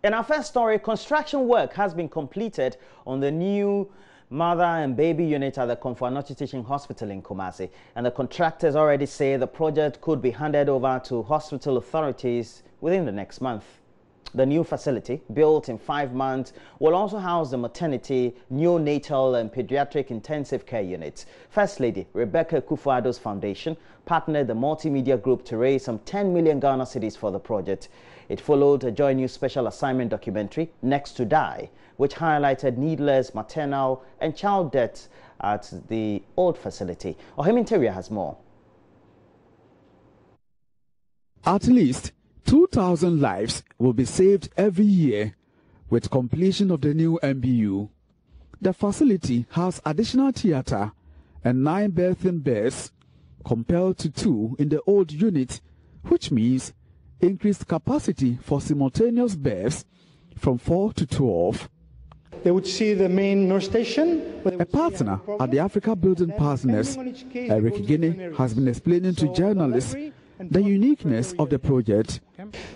In our first story, construction work has been completed on the new mother and baby unit at the Komfo-Anokye Teaching Hospital in Kumasi, and the contractors already say the project could be handed over to hospital authorities within the next month. The new facility, built in 5 months, will also house the maternity, neonatal and pediatric intensive care units. First Lady Rebecca Akufo-Addo's foundation partnered the multimedia group to raise some 10 million Ghana cedis for the project. It followed a JoyNews special assignment documentary, Next to Die, which highlighted needless maternal and child deaths at the old facility. Ohim Interior has more. At least 2,000 lives will be saved every year with completion of the new MBU. The facility has additional theater and 9 birthing beds compared to 2 in the old unit, which means increased capacity for simultaneous births from 4 to 12. They would see the main nurse station. A partner at the Africa Building Partners, Eric Guinea, has been explaining to journalists the uniqueness of the project.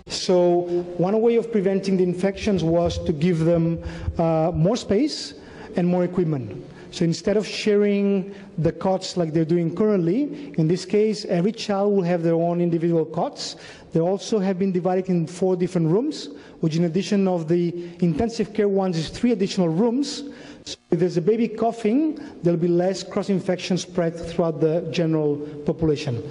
So one way of preventing the infections was to give them more space and more equipment. So instead of sharing the cots like they're doing currently, in this case, every child will have their own individual cots. They also have been divided in 4 different rooms, which in addition of the intensive care ones is 3 additional rooms. So if there's a baby coughing, there'll be less cross-infection spread throughout the general population.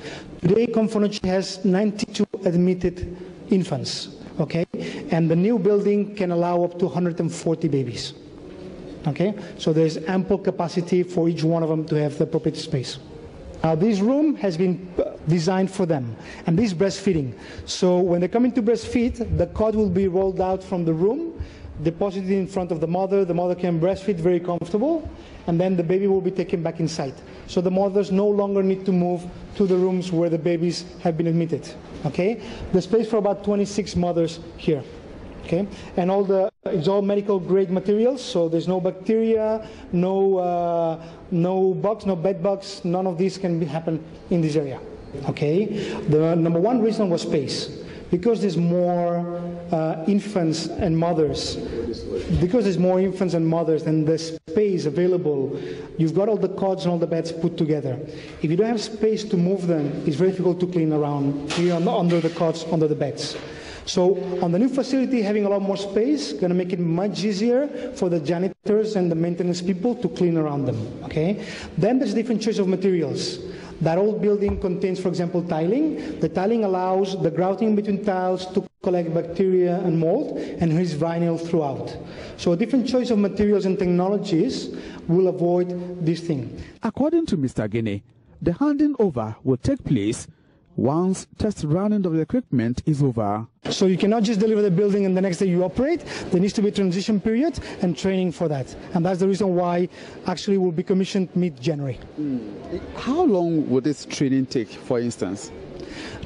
Today, Komfo-Anokye has 92 admitted infants, okay? And the new building can allow up to 140 babies. Okay, so there's ample capacity for each one of them to have the appropriate space. Now this room has been designed for them, and this is breastfeeding. So when they come in to breastfeed, the cot will be rolled out from the room, deposited in front of the mother can breastfeed very comfortable, and then the baby will be taken back inside. So the mothers no longer need to move to the rooms where the babies have been admitted. Okay, there's space for about 26 mothers here. Okay, and it's all medical grade materials, so there's no bacteria, no bugs, no bed bugs. None of these can happen in this area. Okay, the number one reason was space, because there's more infants and mothers. Because there's more infants and mothers, and the space available, you've got all the cots and all the beds put together. If you don't have space to move them, it's very difficult to clean around here under the cots, under the beds. So on the new facility, having a lot more space, going to make it much easier for the janitors and the maintenance people to clean around them. Okay. Then there's different choice of materials. That old building contains, for example, tiling. The tiling allows the grouting between tiles to collect bacteria and mold, and here's vinyl throughout. So a different choice of materials and technologies will avoid this thing. According to Mr. Guinea, the handing over will take place once test running of the equipment is over. So you cannot just deliver the building and the next day you operate. There needs to be a transition period and training for that. And that's the reason why actually will be commissioned mid-January. How long will this training take, for instance?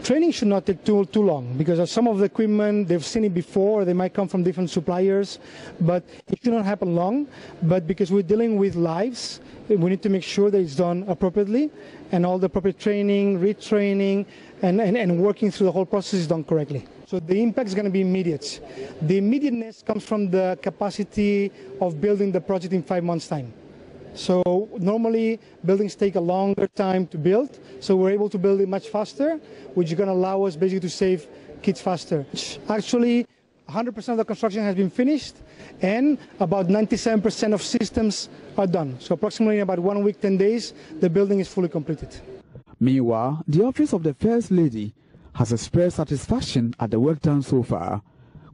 Training should not take too long, because some of the equipment, they've seen it before, they might come from different suppliers, but it should not happen long. But because we're dealing with lives, we need to make sure that it's done appropriately, and all the appropriate training, retraining, and working through the whole process is done correctly. So the impact is going to be immediate. The immediateness comes from the capacity of building the project in 5 months' time. So normally buildings take a longer time to build, so we're able to build it much faster, which is going to allow us basically to save kids faster. Actually, 100% of the construction has been finished, and about 97% of systems are done. So approximately in about 1 week, 10 days, the building is fully completed. Meanwhile, the office of the First Lady has expressed satisfaction at the work done so far.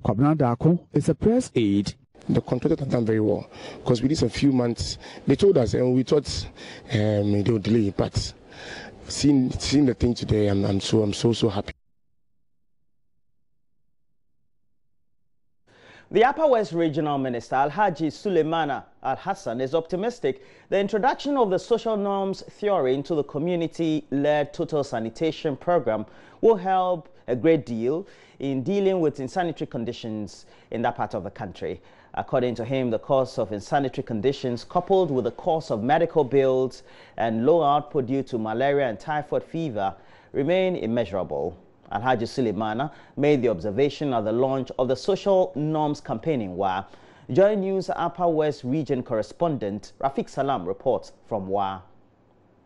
Kwabena Dako is a press aide. The contractors have done very well, because within a few months they told us, and we thought they would delay, but seeing the thing today, I'm so happy. The Upper West Regional Minister Alhaji Suleimana Al-Hassan is optimistic the introduction of the social norms theory into the community-led total sanitation program will help a great deal in dealing with insanitary conditions in that part of the country. According to him, the cost of insanitary conditions, coupled with the cost of medical bills and low output due to malaria and typhoid fever, remain immeasurable. Alhaji Suleimana made the observation at the launch of the Social Norms campaign in Wa. JoyNews Upper West Region correspondent Rafiq Salam reports from Wa.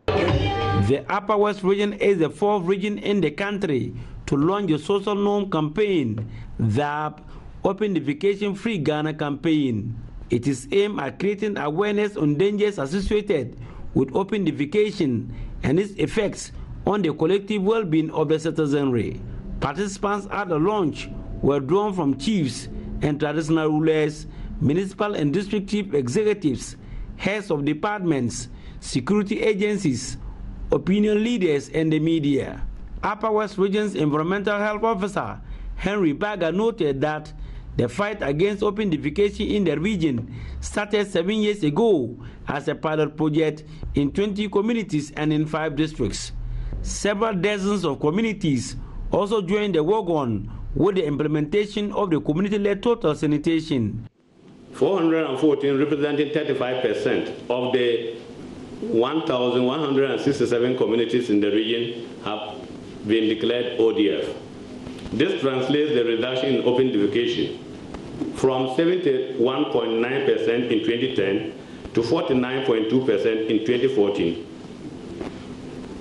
The Upper West Region is the fourth region in the country to launch the Social Norm campaign, the Open Defecation Free Ghana campaign. It is aimed at creating awareness on dangers associated with open defecation and its effects on the collective well-being of the citizenry. Participants at the launch were drawn from chiefs and traditional rulers, municipal and district chief executives, heads of departments, security agencies, opinion leaders, and the media. Upper West Region's Environmental Health Officer, Henry Baga, noted that the fight against open defecation in the region started 7 years ago as a pilot project in 20 communities and in 5 districts. Several dozens of communities also joined the wagon with the implementation of the community-led total sanitation. 414, representing 35% of the 1,167 communities in the region, have been declared ODF. This translates the reduction in open defecation from 71.9% in 2010 to 49.2% in 2014,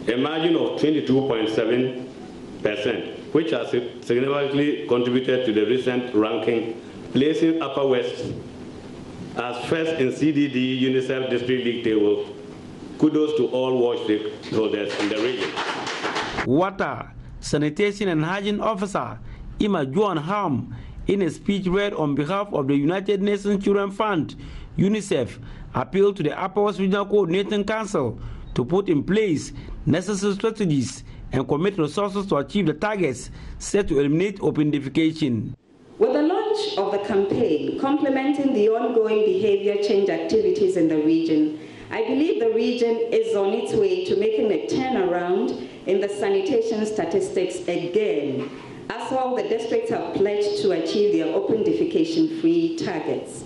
a margin of 22.7%, which has significantly contributed to the recent ranking, placing Upper West as first in CDD UNICEF District League table. Kudos to all watch stakeholders in the region. Water, Sanitation and Hygiene Officer Ima Joan Ham, in a speech read on behalf of the United Nations Children Fund, UNICEF, appealed to the Upper West Regional Coordinating Council to put in place necessary strategies and commit resources to achieve the targets set to eliminate open defecation. With the launch of the campaign, complementing the ongoing behavior change activities in the region, I believe the region is on its way to making a turnaround in the sanitation statistics again, as all the districts have pledged to achieve their open defecation-free targets.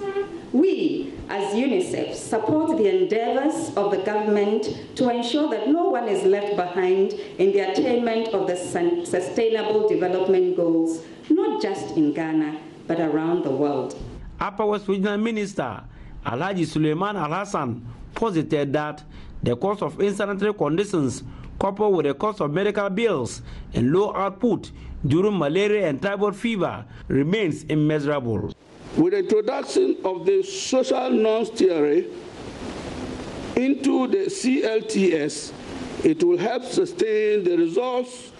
We, as UNICEF, support the endeavors of the government to ensure that no one is left behind in the attainment of the sustainable development goals, not just in Ghana, but around the world. Upper West Regional Minister Alhaji Suleiman Al-Hassan posited that the cost of insanitary conditions coupled with the cost of medical bills and low output during malaria and typhoid fever remains immeasurable. With the introduction of the social norms theory into the CLTS, it will help sustain the results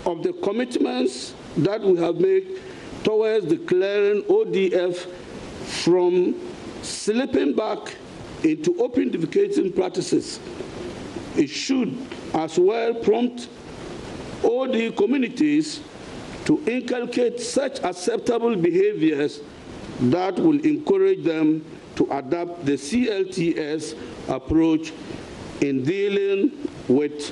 of the commitments that we have made towards declaring ODF from slipping back into open defecation practices. It should as well prompt OD communities to inculcate such acceptable behaviors that will encourage them to adopt the CLTS approach in dealing with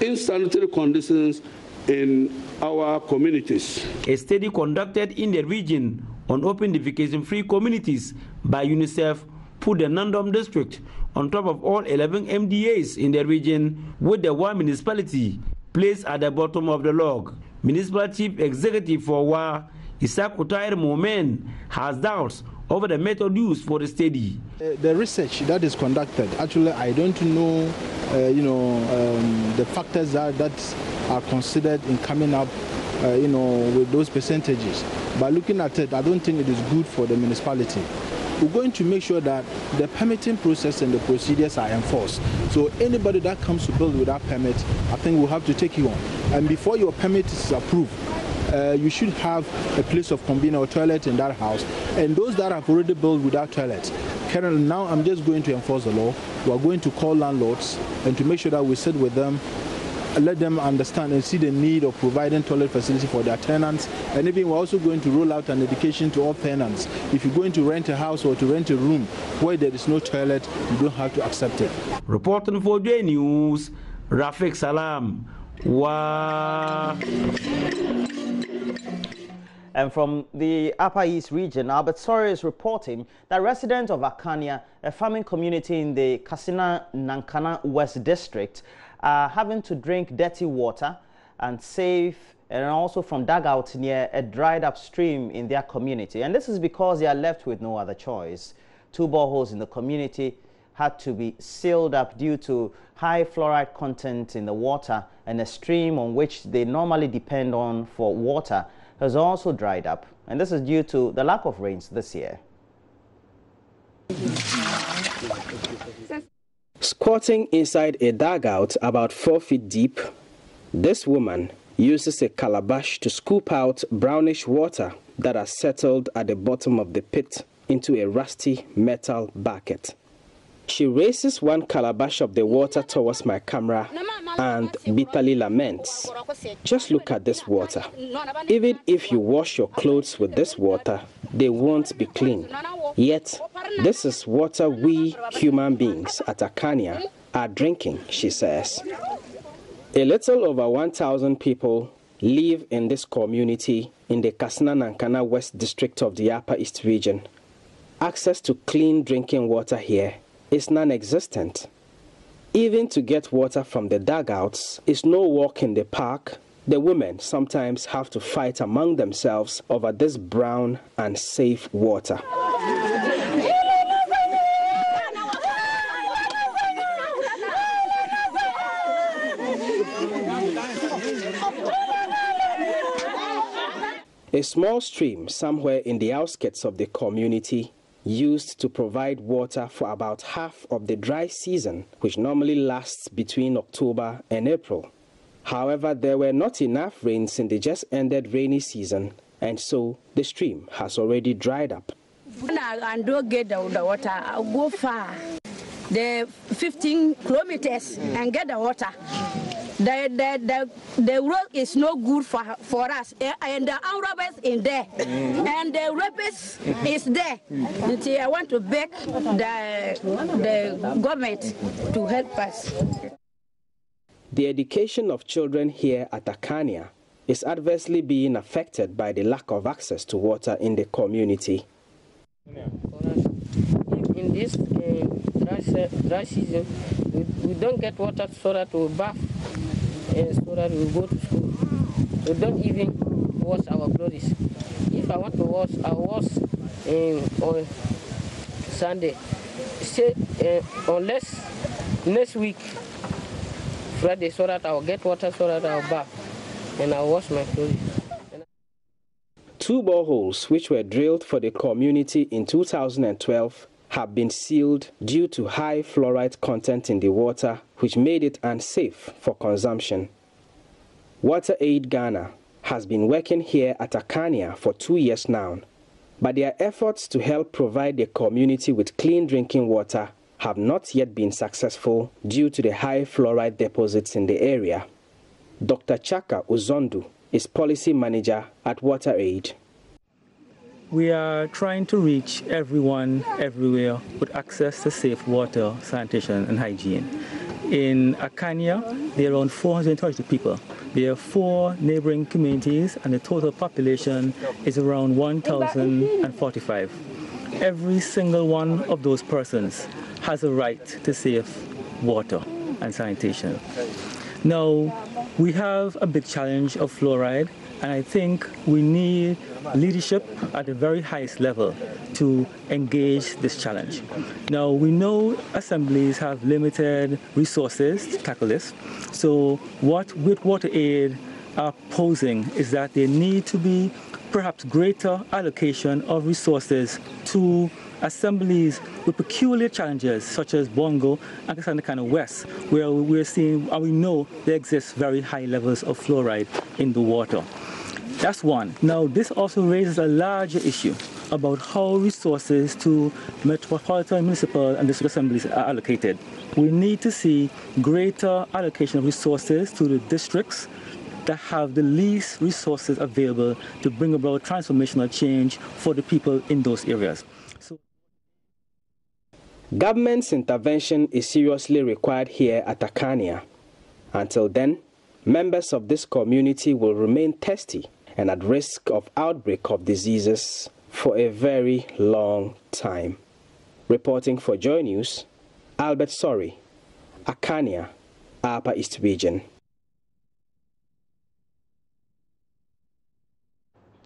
insanitary conditions in our communities. A study conducted in the region on open defecation-free communities by UNICEF put the Nandom district on top of all 11 MDAs in the region, with the Wa municipality placed at the bottom of the log. Municipal Chief Executive for Wa, Isaac Otair Momen, has doubts over the method used for the study. The research that is conducted, actually, I don't know, the factors that are considered in coming up, with those percentages. But looking at it, I don't think it is good for the municipality. We're going to make sure that the permitting process and the procedures are enforced. So anybody that comes to build without permit, I think we'll have to take you on. And before your permit is approved, you should have a place of convenience or toilet in that house. And those that have already built without toilets, currently now I'm just going to enforce the law. We are going to call landlords and to make sure that we sit with them, let them understand and see the need of providing toilet facility for their tenants. And even we're also going to roll out an education to all tenants. If you're going to rent a house or to rent a room where there is no toilet, you don't have to accept it. Reporting for JoyNews, Rafiq Salam. Wow. And from the Upper East region, Albert Sori is reporting that residents of Akania, a farming community in the Kasina Nankana West District, are having to drink dirty water and safe and also from dugouts near a dried up stream in their community. And this is because they are left with no other choice. 2 boreholes in the community had to be sealed up due to high fluoride content in the water, and a stream on which they normally depend on for water has also dried up. And this is due to the lack of rains this year. Squatting inside a dugout about 4 feet deep, this woman uses a calabash to scoop out brownish water that has settled at the bottom of the pit into a rusty metal bucket. She raises one calabash of the water towards my camera and bitterly laments. Just look at this water. Even if you wash your clothes with this water, they won't be clean. Yet, this is water we human beings at Akania are drinking, she says. A little over 1,000 people live in this community in the Kasina-Nankana West District of the Upper East Region. Access to clean drinking water here is non-existent. Even to get water from the dugouts is no walk in the park. The women sometimes have to fight among themselves over this brown and safe water. A small stream somewhere in the outskirts of the community used to provide water for about half of the dry season, which normally lasts between October and April. However, there were not enough rains in the just ended rainy season, and so the stream has already dried up. When I don't get the water, I'll go far, the 15 kilometers, and get the water. The road is no good for us, and the armed robbers in there, and the rapists is there. I want to beg the government to help us. The education of children here at Akania is adversely being affected by the lack of access to water in the community. In this dry season, we don't get water so that we bath and so that we go to school. We don't even wash our clothes. If I want to wash, I'll wash on Sunday. Unless next week, Friday, so that I'll get water so that I'll bath and I'll wash my clothes. 2 boreholes which were drilled for the community in 2012 have been sealed due to high fluoride content in the water, which made it unsafe for consumption. WaterAid Ghana has been working here at Akania for 2 years now, but their efforts to help provide the community with clean drinking water have not yet been successful due to the high fluoride deposits in the area. Dr. Chaka Uzondu is policy manager at WaterAid. We are trying to reach everyone, everywhere, with access to safe water, sanitation, and hygiene. In Akania, there are around 430 people. There are 4 neighboring communities, and the total population is around 1,045. Every single one of those persons has a right to safe water and sanitation. Now, we have a big challenge of fluoride, and I think we need leadership at the very highest level to engage this challenge. Now, we know assemblies have limited resources to tackle this, so what with WaterAid are posing is that there need to be perhaps greater allocation of resources to assemblies with peculiar challenges such as Bongo and Kasana West, where we're seeing and we know there exists very high levels of fluoride in the water. That's one. Now, this also raises a larger issue about how resources to metropolitan, municipal, and district assemblies are allocated. We need to see greater allocation of resources to the districts that have the least resources available to bring about transformational change for the people in those areas. Government's intervention is seriously required here at Akania. Until then, members of this community will remain thirsty and at risk of outbreak of diseases for a very long time. Reporting for JoyNews, Albert Sorry, Akania, Upper East Region.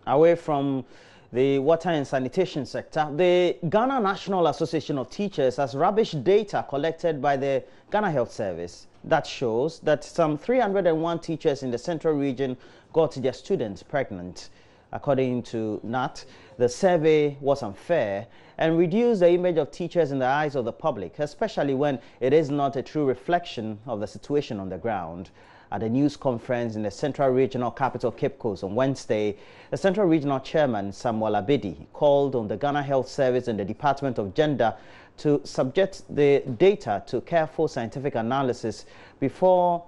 Away from the water and sanitation sector, the Ghana National Association of Teachers has rubbished data collected by the Ghana Health Service that shows that some 301 teachers in the central region got their students pregnant. According to NAT, the survey was unfair and reduced the image of teachers in the eyes of the public, especially when it is not a true reflection of the situation on the ground. At a news conference in the Central Regional Capital, Cape Coast, on Wednesday, the Central Regional Chairman, Samuel Abedi, called on the Ghana Health Service and the Department of Gender to subject the data to careful scientific analysis before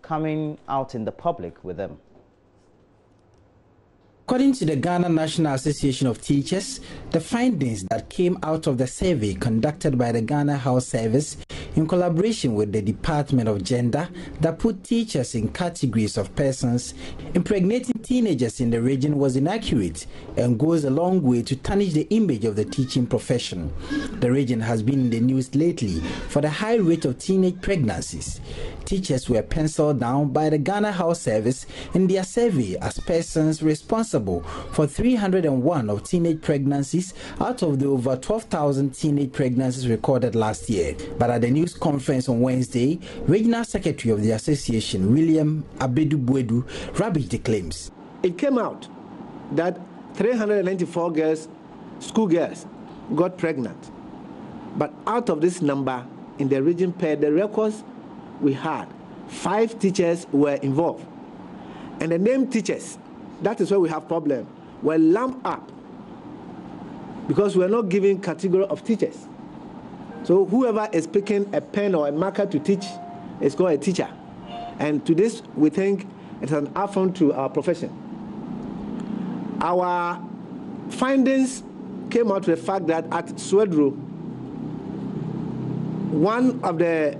coming out in the public with them. According to the Ghana National Association of Teachers, the findings that came out of the survey conducted by the Ghana Health Service in collaboration with the Department of Gender that put teachers in categories of persons impregnating teenagers in the region was inaccurate and goes a long way to tarnish the image of the teaching profession. The region has been in the news lately for the high rate of teenage pregnancies. Teachers were penciled down by the Ghana Health Service in their survey as persons responsible for 301 of teenage pregnancies out of the over 12,000 teenage pregnancies recorded last year. But at the news conference on Wednesday, Regional Secretary of the Association, William Abedu-Buedu, rubbished the claims. It came out that 394 girls, school girls, got pregnant. But out of this number in the region, per the records we had, 5 teachers were involved. And the named teachers, that is where we have problem, were lumped up because we're not giving category of teachers. So whoever is picking a pen or a marker to teach is called a teacher. And to this, we think it's an affront to our profession. Our findings came out with the fact that at Swedru, one of the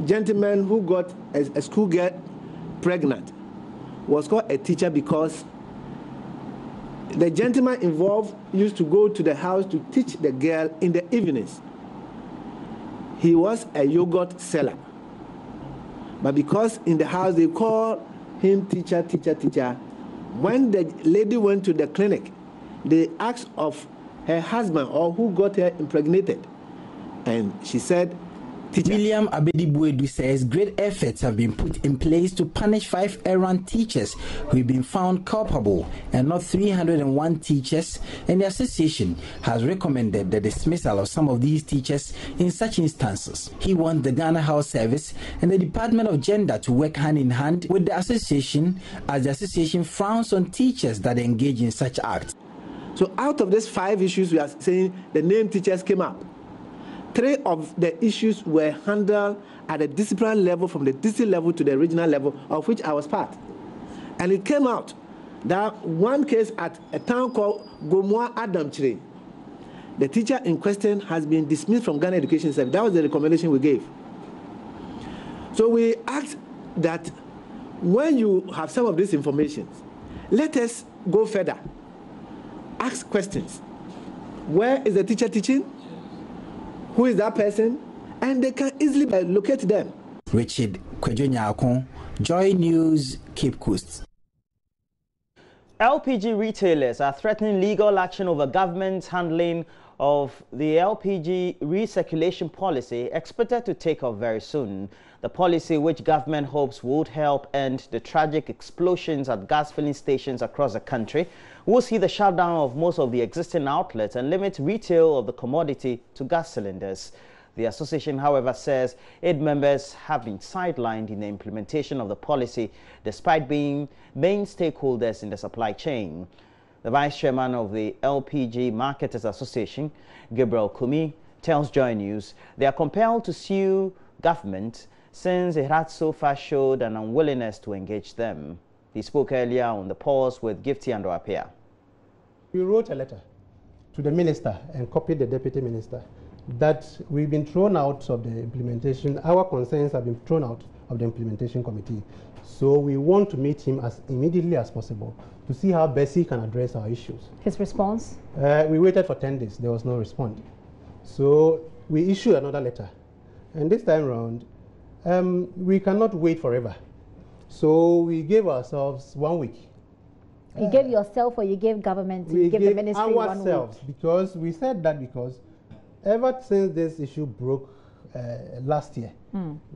gentlemen who got a school girl pregnant was called a teacher because the gentleman involved used to go to the house to teach the girl in the evenings. He was a yogurt seller. But because in the house they call him teacher, teacher, teacher, when the lady went to the clinic, they asked of her husband or who got her impregnated. And she said, teacher. William Abedi-Buedu says great efforts have been put in place to punish 5 errant teachers who have been found culpable and not 301 teachers, and the association has recommended the dismissal of some of these teachers in such instances. He wants the Ghana Health Service and the Department of Gender to work hand in hand with the association, as the association frowns on teachers that engage in such acts. So out of these 5 issues we are saying the named teachers came up. 3 of the issues were handled at a disciplinary level, from the district level to the regional level, of which I was part. And it came out that one case at a town called Gomoa Adamchire, the teacher in question has been dismissed from Ghana Education Service. That was the recommendation we gave. So we asked that when you have some of this information, let us go further. Ask questions. Where is the teacher teaching? Who is that person? And they can easily locate them. Richard Kwejo-Nyakon, Joy News, Cape Coast. LPG retailers are threatening legal action over government's handling of the LPG recirculation policy expected to take off very soon. The policy, which government hopes would help end the tragic explosions at gas filling stations across the country, will see the shutdown of most of the existing outlets and limit retail of the commodity to gas cylinders. The association, however, says its members have been sidelined in the implementation of the policy despite being main stakeholders in the supply chain. The vice chairman of the LPG Marketers Association, Gabriel Kumi, tells JoyNews they are compelled to sue government since it had so far showed an unwillingness to engage them. He spoke earlier on the pause with Gifty and Apia. We wrote a letter to the minister and copied the deputy minister that we've been thrown out of the implementation. Our concerns have been thrown out of the implementation committee. So we want to meet him as immediately as possible to see how best he can address our issues. His response? We waited for 10 days. There was no response. So we issued another letter. And this time around, we cannot wait forever. So we gave ourselves 1 week. You gave yourself, or you gave government? We you gave the gave ministry ourselves 1 week? because we said that because ever since this issue broke last year,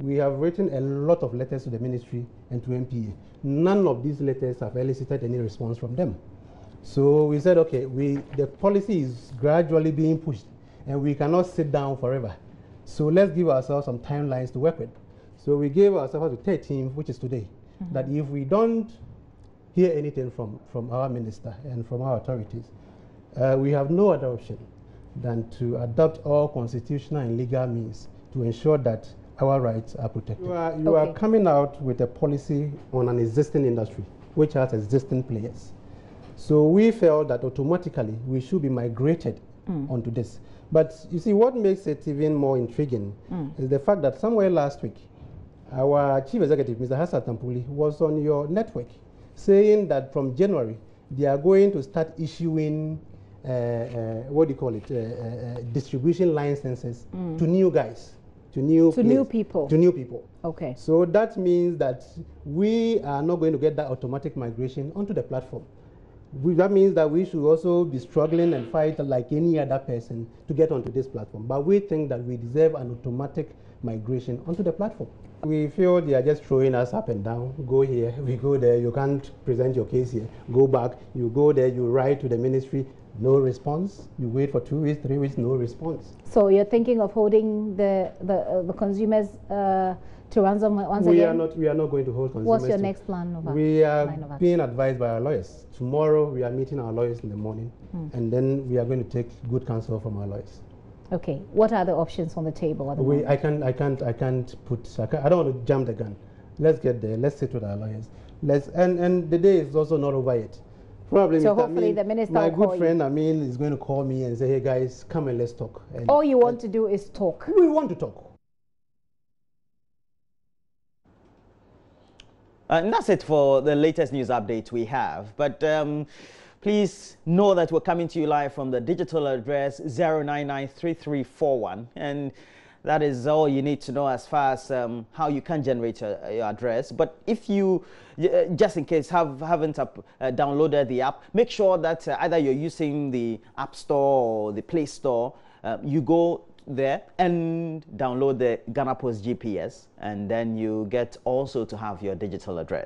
we have written a lot of letters to the ministry and to MPA. None of these letters have elicited any response from them. So we said, okay, the policy is gradually being pushed, and we cannot sit down forever. So let's give ourselves some timelines to work with. So we gave ourselves the 13th, which is today, that if we don't hear anything from our minister and from our authorities, we have no other option than to adopt all constitutional and legal means to ensure that our rights are protected. You are coming out with a policy on an existing industry, which has existing players. So we felt that automatically we should be migrated onto this. But you see, what makes it even more intriguing is the fact that somewhere last week, our chief executive, Mr. Hassan Tampuli, was on your network saying that from January, they are going to start issuing, what do you call it, distribution licenses to new guys, to new people. To new people. Okay. So that means that we are not going to get that automatic migration onto the platform. That means that we should also be struggling and fight like any other person to get onto this platform. But we think that we deserve an automatic migration onto the platform. We feel they are just throwing us up and down. Go here, we go there. You can't present your case here. Go back. You go there. You write to the ministry. No response. You wait for 2 weeks, 3 weeks. No response. So you're thinking of holding the consumers to ransom once again? We are not going to hold consumers. What's your next plan? We are being advised by our lawyers. Tomorrow we are meeting our lawyers in the morning, and then we are going to take good counsel from our lawyers. Okay. What are the options on the table at the moment? I don't want to jump the gun. Let's get there. Let's sit with our lawyers. And the day is also not over yet. Probably so hopefully the minister my will call good friend Amin is going to call me and say, hey guys, come and let's talk. And all you want to do is talk. We want to talk. And that's it for the latest news update we have. But please know that we're coming to you live from the digital address 0993341. And that is all you need to know as far as how you can generate your address. But if you, just in case, haven't downloaded the app, make sure that either you're using the App Store or the Play Store, you go there and download the Ghana Post GPS, and then you get also to have your digital address.